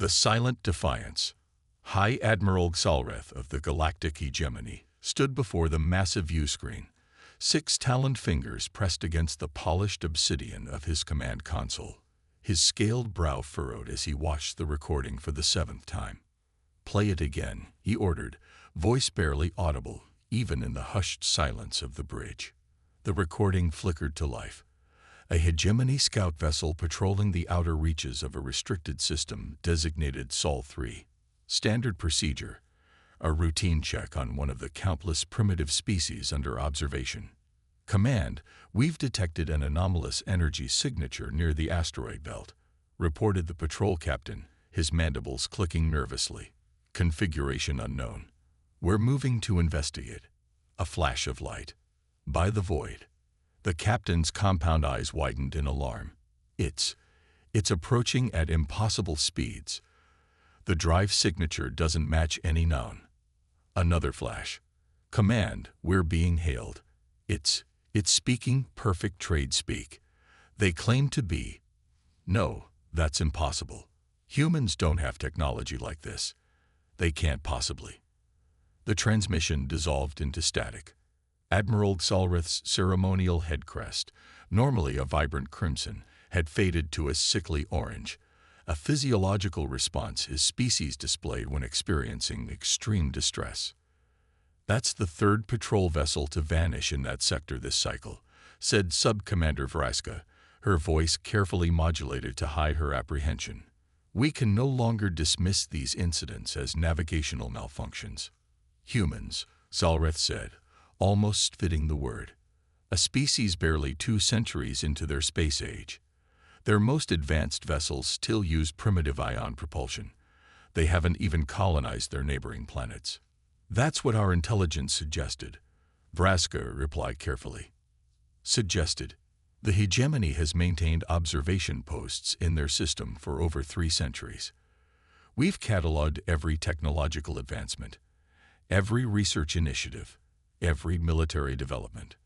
The Silent Defiance. High Admiral Xalreth of the Galactic Hegemony stood before the massive viewscreen, 6 taloned fingers pressed against the polished obsidian of his command console. His scaled brow furrowed as he watched the recording for the 7th time. "Play it again," he ordered, voice barely audible, even in the hushed silence of the bridge. The recording flickered to life. A hegemony scout vessel patrolling the outer reaches of a restricted system designated Sol 3. Standard procedure: a routine check on one of the countless primitive species under observation. "Command, we've detected an anomalous energy signature near the asteroid belt," reported the patrol captain, his mandibles clicking nervously. "Configuration unknown. We're moving to investigate." A flash of light. By the void. The captain's compound eyes widened in alarm. It's approaching at impossible speeds. The drive signature doesn't match any known." Another flash. "Command, we're being hailed. It's speaking perfect trade speak. They claim to be." "No, that's impossible. Humans don't have technology like this. They can't possibly." The transmission dissolved into static. Admiral Xalreth's ceremonial head crest, normally a vibrant crimson, had faded to a sickly orange, a physiological response his species displayed when experiencing extreme distress. "That's the 3rd patrol vessel to vanish in that sector this cycle," said Sub-Commander Vraska, her voice carefully modulated to hide her apprehension. "We can no longer dismiss these incidents as navigational malfunctions." "Humans," Xalreth said, almost fitting the word. "A species barely 2 centuries into their space age. Their most advanced vessels still use primitive ion propulsion. They haven't even colonized their neighboring planets." "That's what our intelligence suggested," Vraska replied carefully. "Suggested? The hegemony has maintained observation posts in their system for over 3 centuries. We've cataloged every technological advancement, every research initiative, every military development.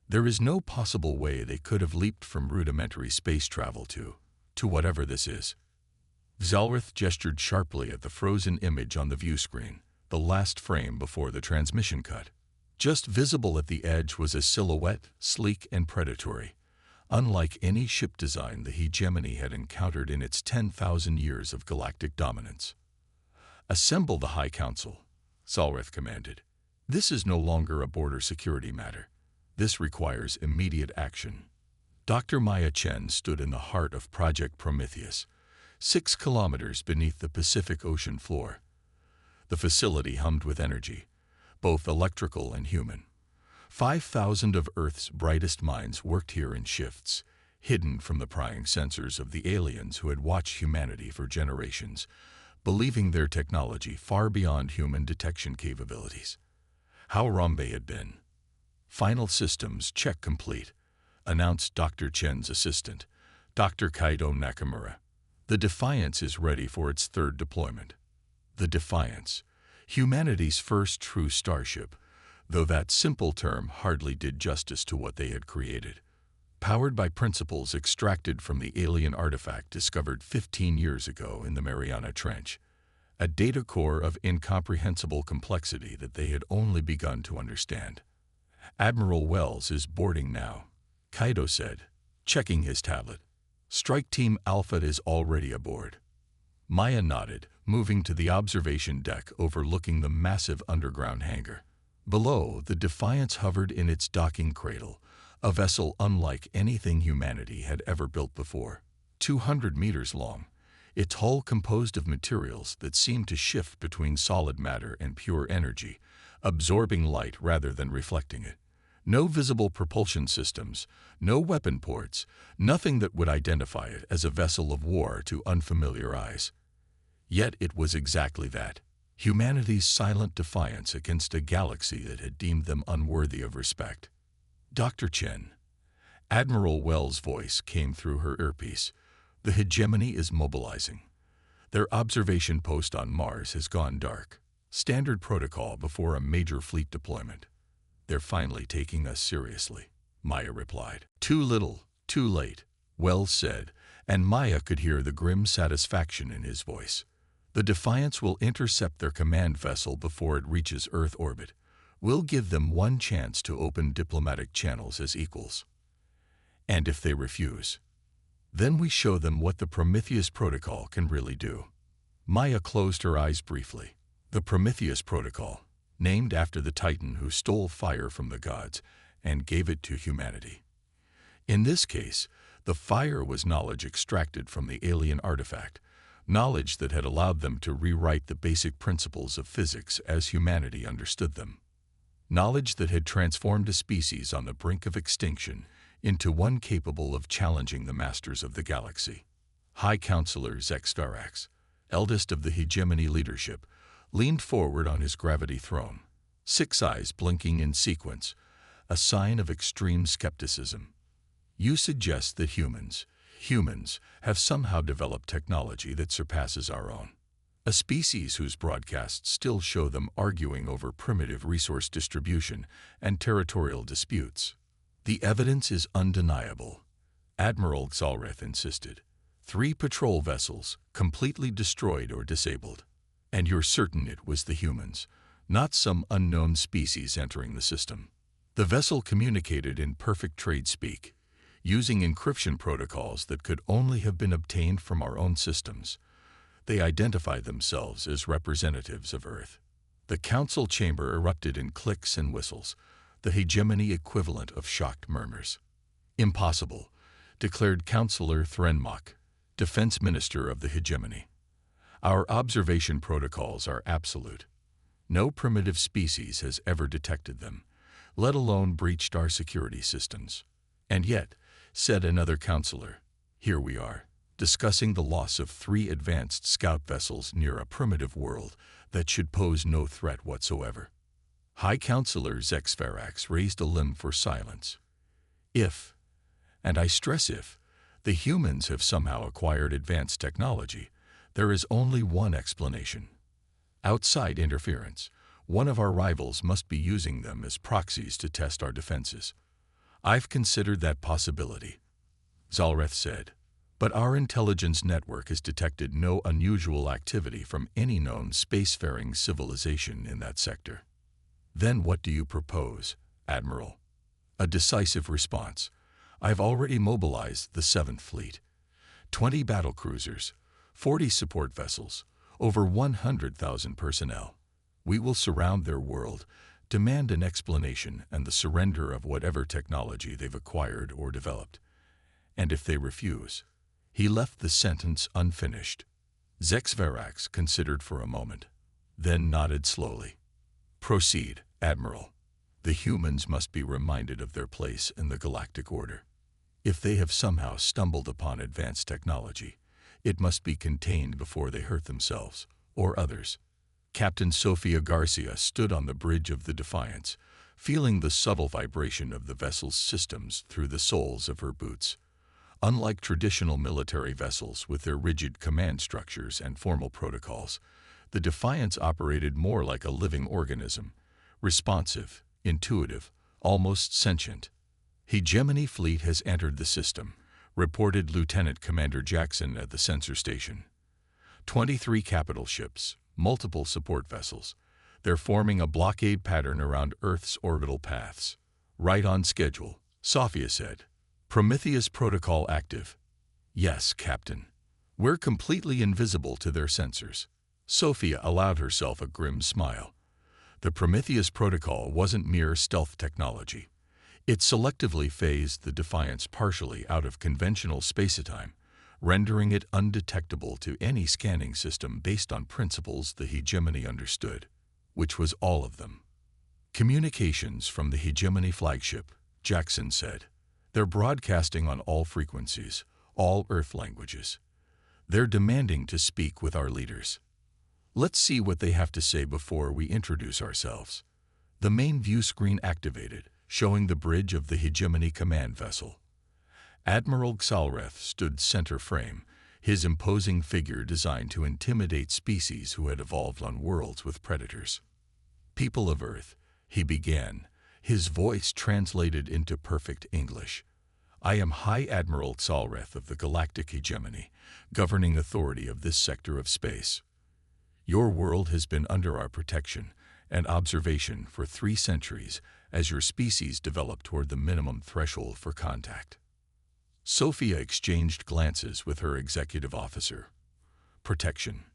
There is no possible way they could have leaped from rudimentary space travel to whatever this is." Xalreth gestured sharply at the frozen image on the view screen, the last frame before the transmission cut. Just visible at the edge was a silhouette, sleek and predatory, unlike any ship design the hegemony had encountered in its 10,000 years of galactic dominance. "Assemble the High Council," Xalreth commanded. "This is no longer a border security matter. This requires immediate action." Dr. Maya Chen stood in the heart of Project Prometheus, 6 kilometers beneath the Pacific Ocean floor. The facility hummed with energy, both electrical and human. 5,000 of Earth's brightest minds worked here in shifts, hidden from the prying sensors of the aliens who had watched humanity for generations, believing their technology far beyond human detection capabilities. Harambe had been. "Final systems check complete," announced Dr. Chen's assistant, Dr. Kaido Nakamura. "The Defiance is ready for its 3rd deployment." The Defiance, humanity's first true starship, though that simple term hardly did justice to what they had created. Powered by principles extracted from the alien artifact discovered 15 years ago in the Mariana Trench, a data core of incomprehensible complexity that they had only begun to understand. "Admiral Wells is boarding now," Kaido said, checking his tablet. "Strike Team Alpha is already aboard." Maya nodded, moving to the observation deck overlooking the massive underground hangar. Below, the Defiance hovered in its docking cradle, a vessel unlike anything humanity had ever built before. 200 meters long, its hull composed of materials that seemed to shift between solid matter and pure energy, absorbing light rather than reflecting it. No visible propulsion systems, no weapon ports, nothing that would identify it as a vessel of war to unfamiliar eyes. Yet it was exactly that, humanity's silent defiance against a galaxy that had deemed them unworthy of respect. "Dr. Chen." Admiral Wells' voice came through her earpiece. "The hegemony is mobilizing. Their observation post on Mars has gone dark. Standard protocol before a major fleet deployment." "They're finally taking us seriously," Maya replied. "Too little, too late," Wells said, and Maya could hear the grim satisfaction in his voice. The Defiance will intercept their command vessel before it reaches Earth orbit. We'll give them one chance to open diplomatic channels as equals. And if they refuse, then we show them what the Prometheus Protocol can really do. Maya closed her eyes briefly. The Prometheus Protocol, named after the Titan who stole fire from the gods and gave it to humanity. In this case, the fire was knowledge extracted from the alien artifact, knowledge that had allowed them to rewrite the basic principles of physics as humanity understood them. Knowledge that had transformed a species on the brink of extinction into one capable of challenging the masters of the galaxy. High Counselor Zexverax, eldest of the hegemony leadership, leaned forward on his gravity throne, 6 eyes blinking in sequence, a sign of extreme skepticism. You suggest that humans have somehow developed technology that surpasses our own. A species whose broadcasts still show them arguing over primitive resource distribution and territorial disputes. The evidence is undeniable, Admiral Xalreth insisted. 3 patrol vessels, completely destroyed or disabled. And you're certain it was the humans, not some unknown species entering the system. The vessel communicated in perfect trade speak, using encryption protocols that could only have been obtained from our own systems. They identified themselves as representatives of Earth. The council chamber erupted in clicks and whistles, the hegemony equivalent of shocked murmurs. Impossible, declared Counselor Threnmach, Defense Minister of the Hegemony. Our observation protocols are absolute. No primitive species has ever detected them, let alone breached our security systems. And yet, said another counselor, here we are, discussing the loss of 3 advanced scout vessels near a primitive world that should pose no threat whatsoever. High Counselor Zexverax raised a limb for silence. If, and I stress if, the humans have somehow acquired advanced technology, there is only one explanation. Outside interference, one of our rivals must be using them as proxies to test our defenses. I've considered that possibility, Xalreth said, but our intelligence network has detected no unusual activity from any known spacefaring civilization in that sector. Then what do you propose, Admiral? A decisive response. I've already mobilized the 7th Fleet. 20 battlecruisers, 40 support vessels, over 100,000 personnel. We will surround their world, demand an explanation and the surrender of whatever technology they've acquired or developed. And if they refuse, he left the sentence unfinished. Zexverax considered for a moment, then nodded slowly. Proceed, Admiral. The humans must be reminded of their place in the galactic order. If they have somehow stumbled upon advanced technology, it must be contained before they hurt themselves or others. Captain Sofia Garcia stood on the bridge of the Defiance, feeling the subtle vibration of the vessel's systems through the soles of her boots. Unlike traditional military vessels with their rigid command structures and formal protocols, the Defiance operated more like a living organism, responsive, intuitive, almost sentient. Hegemony Fleet has entered the system, reported Lieutenant Commander Jackson at the sensor station. 23 capital ships, multiple support vessels. They're forming a blockade pattern around Earth's orbital paths. Right on schedule, Sophia said. Prometheus Protocol active. Yes, Captain. We're completely invisible to their sensors. Sophia allowed herself a grim smile. The Prometheus Protocol wasn't mere stealth technology. It selectively phased the Defiance partially out of conventional spacetime, rendering it undetectable to any scanning system based on principles the hegemony understood, which was all of them. Communications from the hegemony flagship, Jackson said. They're broadcasting on all frequencies, all Earth languages. They're demanding to speak with our leaders. Let's see what they have to say before we introduce ourselves. The main view screen activated, showing the bridge of the hegemony command vessel. Admiral Xalreth stood center frame, his imposing figure designed to intimidate species who had evolved on worlds with predators. People of Earth, he began, his voice translated into perfect English. I am High Admiral Xalreth of the Galactic Hegemony, governing authority of this sector of space. Your world has been under our protection and observation for 3 centuries as your species developed toward the minimum threshold for contact. Sophia exchanged glances with her executive officer. Protection.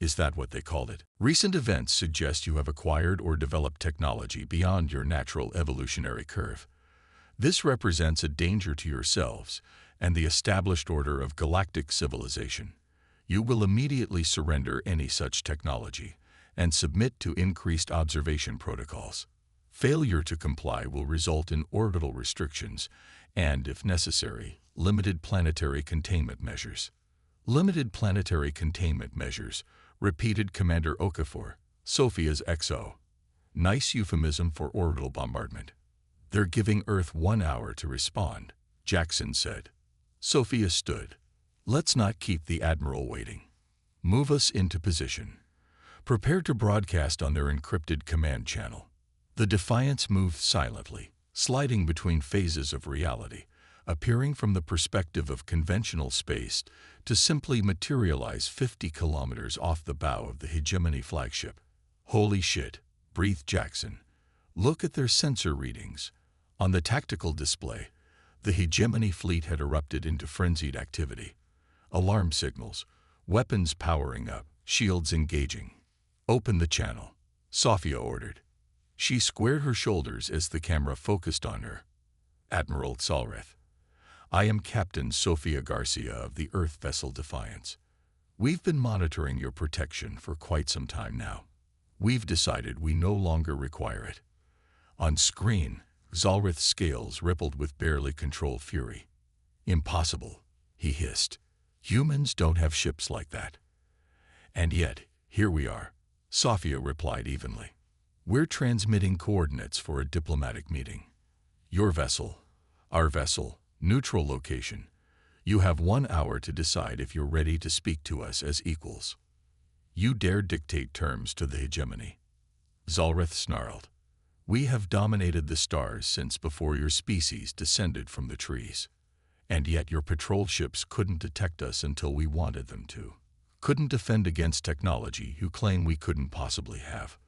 Is that what they called it? Recent events suggest you have acquired or developed technology beyond your natural evolutionary curve. This represents a danger to yourselves and the established order of galactic civilization. You will immediately surrender any such technology and submit to increased observation protocols. Failure to comply will result in orbital restrictions and, if necessary, limited planetary containment measures. Limited planetary containment measures, repeated Commander Okafor, Sophia's XO. Nice euphemism for orbital bombardment. They're giving Earth 1 hour to respond, Jackson said. Sophia stood. Let's not keep the Admiral waiting. Move us into position. Prepare to broadcast on their encrypted command channel. The Defiance moved silently, sliding between phases of reality, appearing from the perspective of conventional space to simply materialize 50 kilometers off the bow of the Hegemony flagship. Holy shit, breathed Jackson. Look at their sensor readings. On the tactical display, the Hegemony fleet had erupted into frenzied activity. Alarm signals, weapons powering up, shields engaging. Open the channel, Sophia ordered. She squared her shoulders as the camera focused on her. Admiral Xalreth. I am Captain Sophia Garcia of the Earth vessel Defiance. We've been monitoring your protection for quite some time now. We've decided we no longer require it. On screen, Xalreth's scales rippled with barely controlled fury. Impossible, he hissed. Humans don't have ships like that. And yet, here we are, Sophia replied evenly. We're transmitting coordinates for a diplomatic meeting. Your vessel, our vessel, neutral location. You have 1 hour to decide if you're ready to speak to us as equals. You dare dictate terms to the Hegemony. Xalreth snarled. We have dominated the stars since before your species descended from the trees. And yet your patrol ships couldn't detect us until we wanted them to. Couldn't defend against technology you claim we couldn't possibly have.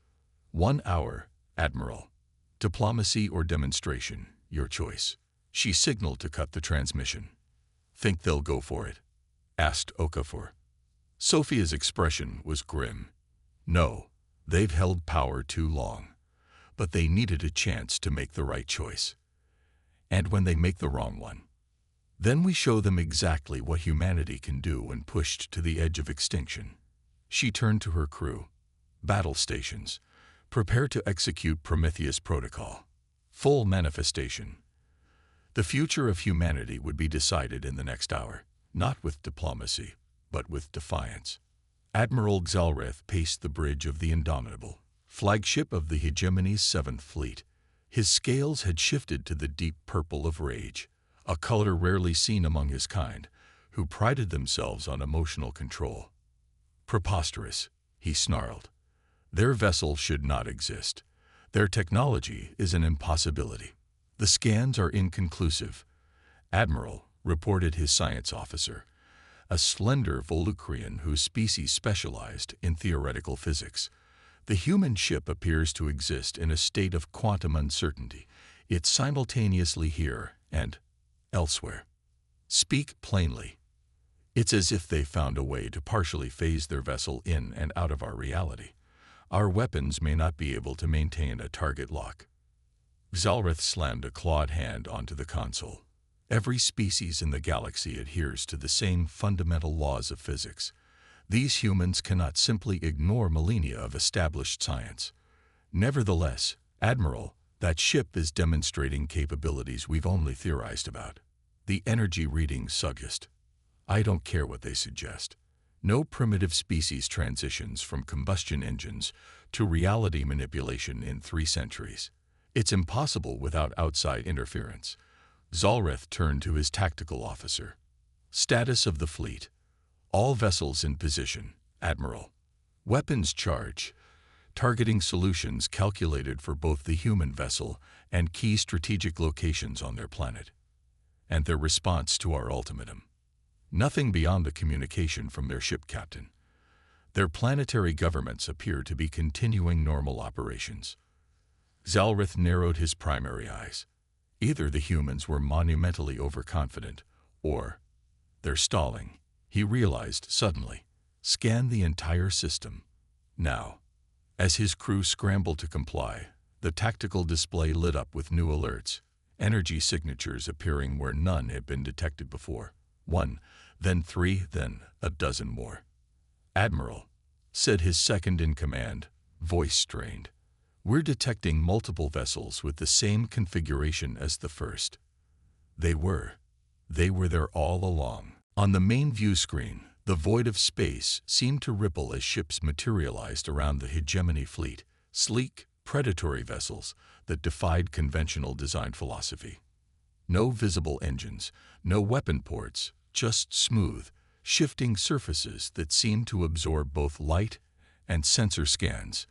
1 hour, Admiral. Diplomacy or demonstration, your choice. She signaled to cut the transmission. Think they'll go for it? Asked Okafor. Sophia's expression was grim. No, they've held power too long. But they needed a chance to make the right choice. And when they make the wrong one, then we show them exactly what humanity can do when pushed to the edge of extinction. She turned to her crew. Battle stations. Prepare to execute Prometheus Protocol. Full manifestation. The future of humanity would be decided in the next hour, not with diplomacy, but with defiance. Admiral Xalreth paced the bridge of the Indomitable, flagship of the Hegemony's 7th Fleet. His scales had shifted to the deep purple of rage, a color rarely seen among his kind, who prided themselves on emotional control. Preposterous, he snarled. Their vessel should not exist. Their technology is an impossibility. The scans are inconclusive. Admiral, reported his science officer, a slender Volucrian whose species specialized in theoretical physics. The human ship appears to exist in a state of quantum uncertainty. It's simultaneously here and elsewhere. Speak plainly. It's as if they found a way to partially phase their vessel in and out of our reality. Our weapons may not be able to maintain a target lock. Xalreth slammed a clawed hand onto the console. Every species in the galaxy adheres to the same fundamental laws of physics. These humans cannot simply ignore millennia of established science. Nevertheless, Admiral, that ship is demonstrating capabilities we've only theorized about. The energy readings suggest. I don't care what they suggest. No primitive species transitions from combustion engines to reality manipulation in 3 centuries. It's impossible without outside interference. Xalreth turned to his tactical officer. Status of the fleet. All vessels in position, Admiral. Weapons charge. Targeting solutions calculated for both the human vessel and key strategic locations on their planet. And their response to our ultimatum. Nothing beyond the communication from their ship captain. Their planetary governments appear to be continuing normal operations. Zalrith narrowed his primary eyes. Either the humans were monumentally overconfident, or they're stalling, he realized suddenly. Scan the entire system. Now. As his crew scrambled to comply, the tactical display lit up with new alerts, energy signatures appearing where none had been detected before. 1, then 3, then a dozen more. "Admiral," said his second-in-command, voice strained, "we're detecting multiple vessels with the same configuration as the first." They were there all along. On the main view screen, the void of space seemed to ripple as ships materialized around the hegemony fleet, sleek, predatory vessels that defied conventional design philosophy. No visible engines, no weapon ports, just smooth, shifting surfaces that seemed to absorb both light and sensor scans.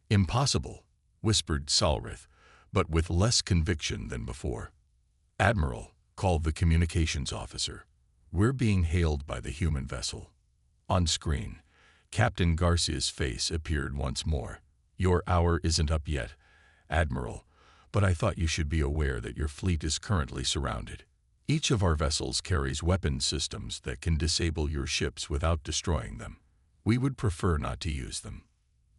"Impossible," whispered Zalrith, but with less conviction than before. "Admiral," called the communications officer, "we're being hailed by the human vessel." On screen, Captain Garcia's face appeared once more. "Your hour isn't up yet, Admiral, but I thought you should be aware that your fleet is currently surrounded. Each of our vessels carries weapon systems that can disable your ships without destroying them. We would prefer not to use them."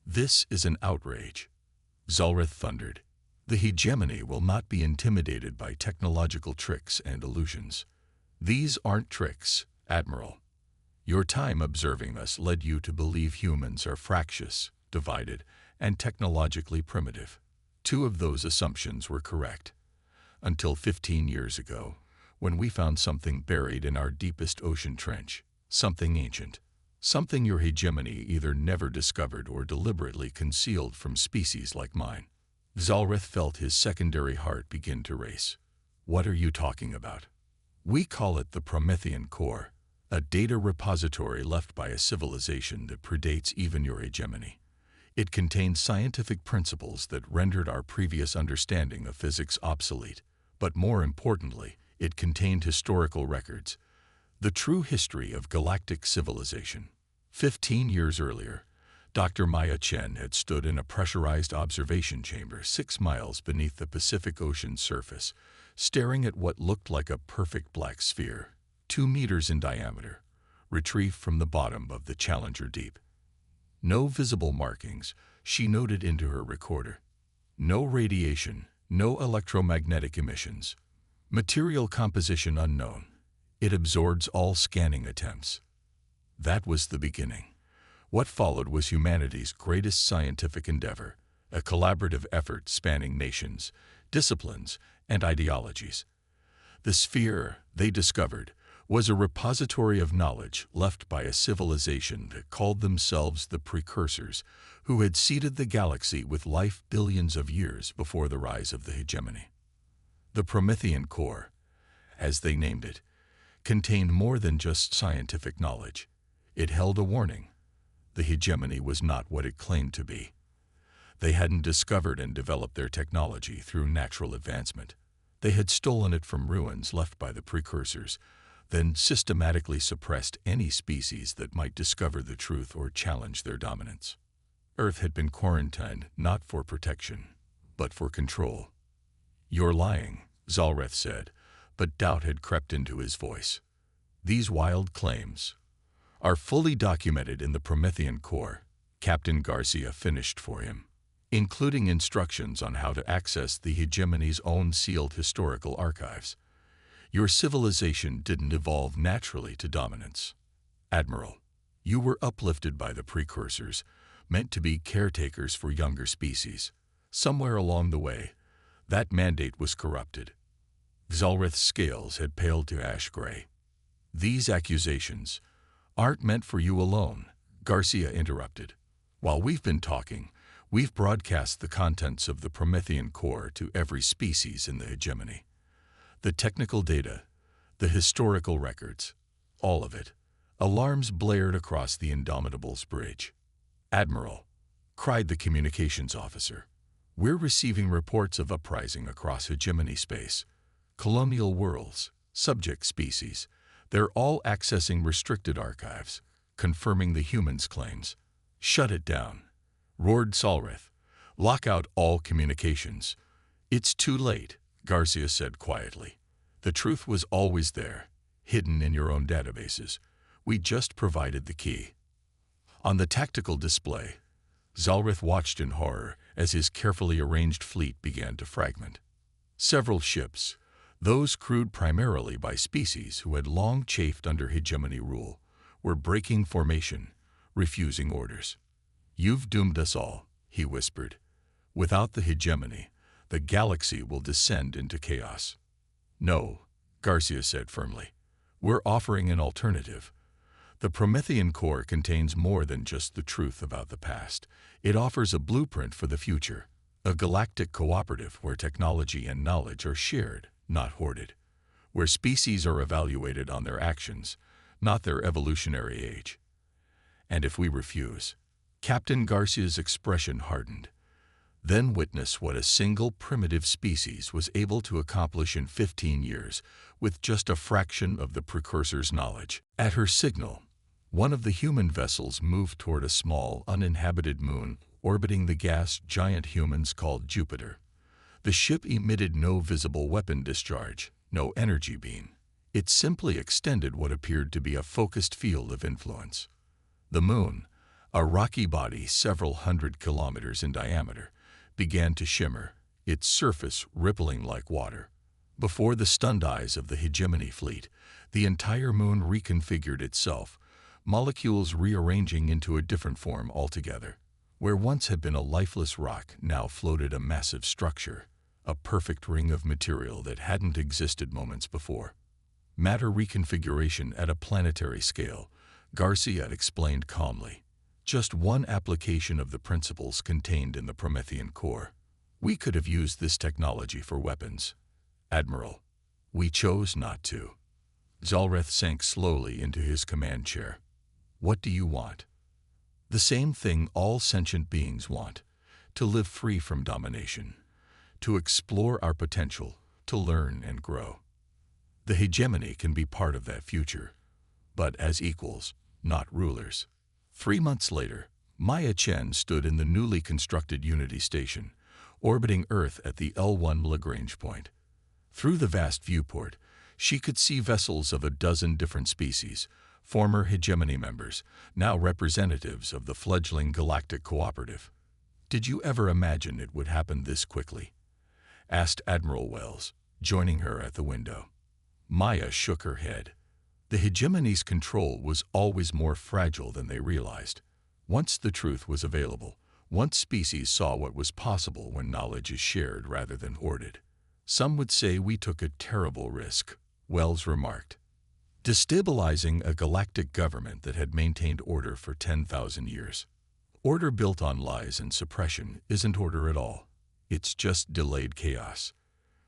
"This is an outrage," Zalrith thundered. "The hegemony will not be intimidated by technological tricks and illusions." "These aren't tricks, Admiral. Your time observing us led you to believe humans are fractious, divided, and technologically primitive. 2 of those assumptions were correct. Until 15 years ago, when we found something buried in our deepest ocean trench, something ancient, something your hegemony either never discovered or deliberately concealed from species like mine." Zalrith felt his secondary heart begin to race. "What are you talking about?" "We call it the Promethean Core, a data repository left by a civilization that predates even your hegemony. It contains scientific principles that rendered our previous understanding of physics obsolete, but more importantly, it contained historical records, the true history of galactic civilization. 15 years earlier, Dr. Maya Chen had stood in a pressurized observation chamber 6 miles beneath the Pacific Ocean's surface, staring at what looked like a perfect black sphere, 2 meters in diameter, retrieved from the bottom of the Challenger Deep. No visible markings, she noted into her recorder. No radiation, no electromagnetic emissions. Material composition unknown. It absorbs all scanning attempts. That was the beginning. What followed was humanity's greatest scientific endeavor, a collaborative effort spanning nations, disciplines, and ideologies. The sphere, they discovered, was a repository of knowledge left by a civilization that called themselves the Precursors, who had seeded the galaxy with life billions of years before the rise of the hegemony. The Promethean Core, as they named it, contained more than just scientific knowledge. It held a warning. The hegemony was not what it claimed to be. They hadn't discovered and developed their technology through natural advancement. They had stolen it from ruins left by the Precursors, then systematically suppressed any species that might discover the truth or challenge their dominance. Earth had been quarantined not for protection, but for control. "You're lying," Zalrith said, but doubt had crept into his voice. "These wild claims are fully documented in the Promethean Core," Captain Garcia finished for him, "including instructions on how to access the hegemony's own sealed historical archives. Your civilization didn't evolve naturally to dominance. Admiral, you were uplifted by the Precursors, meant to be caretakers for younger species. Somewhere along the way, that mandate was corrupted." Zalrith's scales had paled to ash gray. "These accusations aren't meant for you alone," Garcia interrupted. "While we've been talking, we've broadcast the contents of the Promethean Core to every species in the hegemony. The technical data, the historical records, all of it." Alarms blared across the Indomitable's bridge. "Admiral," cried the communications officer, "we're receiving reports of uprising across hegemony space. Colonial worlds, subject species, they're all accessing restricted archives, confirming the humans' claims. "Shut it down," roared Salrith. "Lock out all communications." "It's too late," Garcia said quietly. "The truth was always there, hidden in your own databases. We just provided the key." On the tactical display, Zalrith watched in horror as his carefully arranged fleet began to fragment. Several ships, those crewed primarily by species who had long chafed under hegemony rule, were breaking formation, refusing orders. "You've doomed us all," he whispered. "Without the hegemony, the galaxy will descend into chaos." "No," Garcia said firmly. "We're offering an alternative. The Promethean core contains more than just the truth about the past. It offers a blueprint for the future, a galactic cooperative where technology and knowledge are shared, not hoarded, where species are evaluated on their actions, not their evolutionary age." "And if we refuse?" Captain Garcia's expression hardened. "Then witness what a single primitive species was able to accomplish in 15 years with just a fraction of the precursor's knowledge." At her signal, one of the human vessels moved toward a small, uninhabited moon orbiting the gas giant humans called Jupiter. The ship emitted no visible weapon discharge, no energy beam. It simply extended what appeared to be a focused field of influence. The moon, a rocky body several hundred kilometers in diameter, began to shimmer, its surface rippling like water. Before the stunned eyes of the hegemony fleet, the entire moon reconfigured itself, molecules rearranging into a different form altogether. Where once had been a lifeless rock, now floated a massive structure, a perfect ring of material that hadn't existed moments before. "Matter reconfiguration at a planetary scale," Garcia explained calmly. "Just one application of the principles contained in the Promethean core. We could have used this technology for weapons, Admiral. We chose not to." Zalrith sank slowly into his command chair. "What do you want?" "The same thing all sentient beings want: to live free from domination, to explore our potential, to learn and grow. The hegemony can be part of that future, but as equals, not rulers." 3 months later, Maya Chen stood in the newly constructed Unity station, orbiting Earth at the L1 Lagrange point. Through the vast viewport, she could see vessels of a dozen different species, former hegemony members, now representatives of the fledgling galactic cooperative. "Did you ever imagine it would happen this quickly?" asked Admiral Wells, joining her at the window. Maya shook her head. The hegemony's control was always more fragile than they realized. Once the truth was available, once species saw what was possible when knowledge is shared rather than hoarded. "Some would say we took a terrible risk," Wells remarked. "Destabilizing a galactic government that had maintained order for 10,000 years. Order built on lies and suppression isn't order at all. It's just delayed chaos."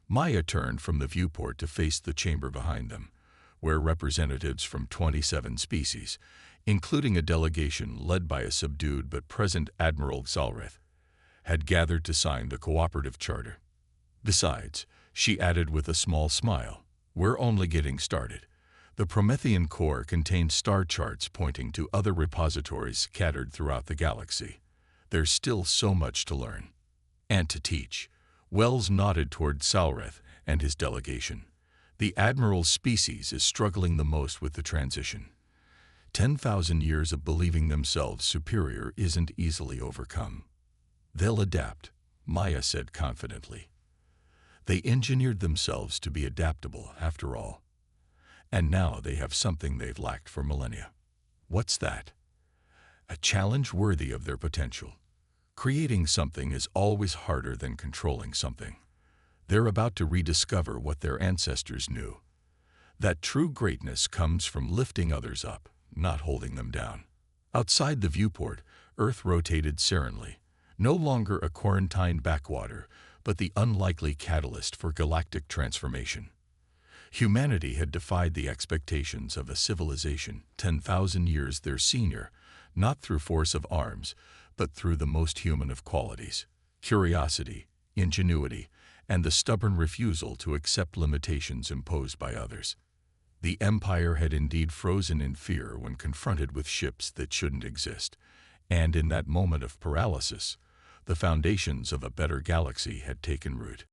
Maya turned from the viewport to face the chamber behind them, where representatives from 27 species, including a delegation led by a subdued but present Admiral Zalrith, had gathered to sign the cooperative charter. "Besides," she added with a small smile, "we're only getting started. The Promethean core contains star charts pointing to other repositories scattered throughout the galaxy. There's still so much to learn. And to teach." Wells nodded toward Zalrith and his delegation. "The Admiral's species is struggling the most with the transition. 10,000 years of believing themselves superior isn't easily overcome." "They'll adapt," Maya said confidently. "They engineered themselves to be adaptable, after all. And now they have something they've lacked for millennia." "What's that?" "A challenge worthy of their potential. Creating something is always harder than controlling something. They're about to rediscover what their ancestors knew. That true greatness comes from lifting others up, not holding them down." Outside the viewport, Earth rotated serenely, no longer a quarantined backwater, but the unlikely catalyst for galactic transformation. Humanity had defied the expectations of a civilization 10,000 years their senior, not through force of arms, but through the most human of qualities: curiosity, ingenuity, and the stubborn refusal to accept limitations imposed by others. The Empire had indeed frozen in fear when confronted with ships that shouldn't exist, And in that moment of paralysis, the foundations of a better galaxy had taken root.